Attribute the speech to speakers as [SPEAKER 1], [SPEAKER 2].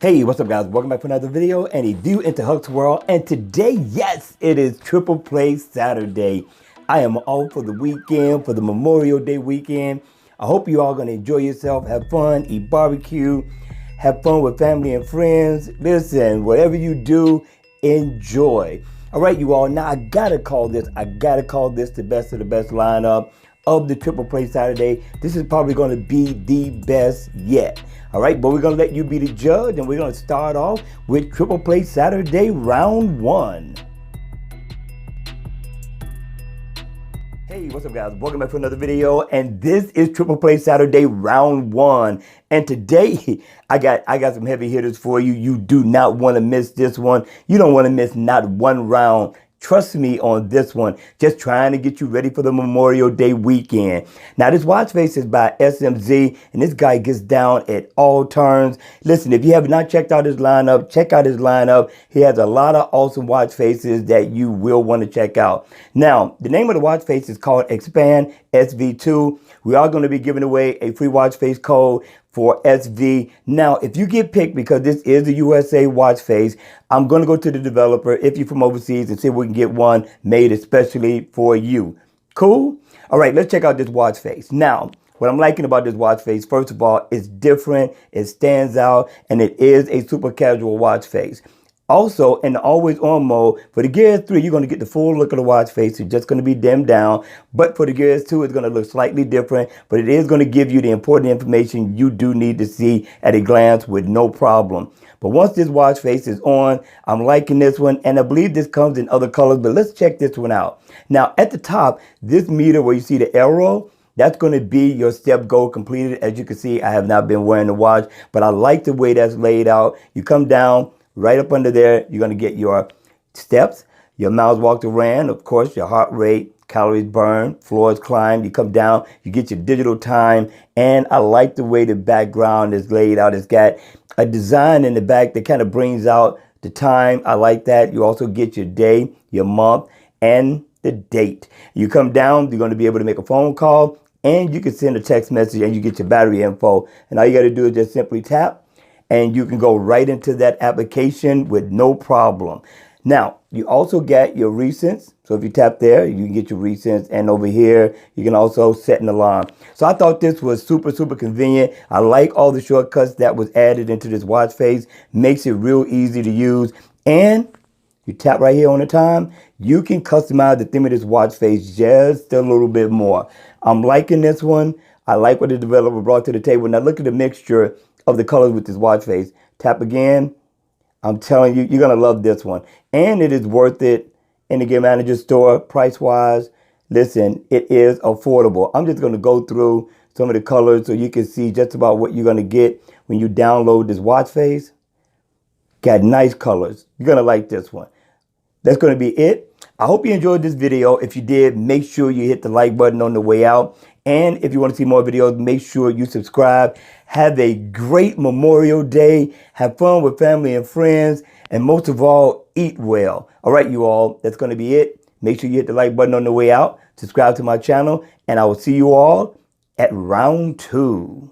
[SPEAKER 1] Hey, what's up guys? Welcome back to another video and a view into Huck's World. And today, yes, it is Triple Play Saturday. I am off for the weekend, for the Memorial Day weekend. I hope you all gonna enjoy yourself, have fun, eat barbecue, have fun with family and friends. Listen, whatever you do, enjoy. All right, you all, now I gotta call this the best of the best lineup of the Triple Play Saturday. This is probably gonna be the best yet. All right, but we're gonna let you be the judge, and we're gonna start off with Triple Play Saturday round one. Hey, what's up guys? Welcome back to another video, and this is Triple Play Saturday round one. And today, I got some heavy hitters for you. You do not want to miss this one. You don't want to miss not one round. Trust me on this one. Just trying to get you ready for the Memorial Day weekend. Now, this watch face is by SMZ, and this guy gets down at all turns. Listen, if you have not checked out his lineup, check out his lineup. He has a lot of awesome watch faces that you will want to check out. Now, the name of the watch face is called Expand SV2. We are going to be giving away a free watch face code for SV. Now, if you get picked, because this is the USA watch face, I'm going to go to the developer, if you're from overseas, and see if we can get one made especially for you. Cool? All right, let's check out this watch face. Now, what I'm liking about this watch face, first of all, it's different, it stands out, and it is a super casual watch face. Also, in the always on mode, for the Gear S3, you're going to get the full look of the watch face. It's just going to be dimmed down. But for the Gear S2, it's going to look slightly different. But it is going to give you the important information you do need to see at a glance with no problem. But once this watch face is on, I'm liking this one. And I believe this comes in other colors. But let's check this one out. Now, at the top, this meter where you see the arrow, that's going to be your step goal completed. As you can see, I have not been wearing the watch, but I like the way that's laid out. You come down. Right up under there, you're going to get your steps, your miles walked or ran, of course, your heart rate, calories burned, floors climbed. You come down, you get your digital time. And I like the way the background is laid out. It's got a design in the back that kind of brings out the time. I like that. You also get your day, your month, and the date. You come down, you're going to be able to make a phone call, and you can send a text message, and you get your battery info. And all you got to do is just simply tap, and you can go right into that application with no problem. Now, you also get your recents. So if you tap there, you can get your recents. And over here, you can also set an alarm. So I thought this was super, super convenient. I like all the shortcuts that was added into this watch face. Makes it real easy to use. And you tap right here on the time, you can customize the theme of this watch face just a little bit more. I'm liking this one. I like what the developer brought to the table. Now look at the mixture of the colors with this watch face. Tap again. I'm telling you, you're going to love this one. And it is worth it in the Gear Manager store, price-wise. Listen, it is affordable. I'm just going to go through some of the colors so you can see just about what you're going to get when you download this watch face. Got nice colors. You're going to like this one. That's going to be it. I hope you enjoyed this video. If you did, make sure you hit the like button on the way out. And if you want to see more videos, make sure you subscribe. Have a great Memorial Day. Have fun with family and friends. And most of all, eat well. All right, you all, that's going to be it. Make sure you hit the like button on the way out. Subscribe to my channel. And I will see you all at round two.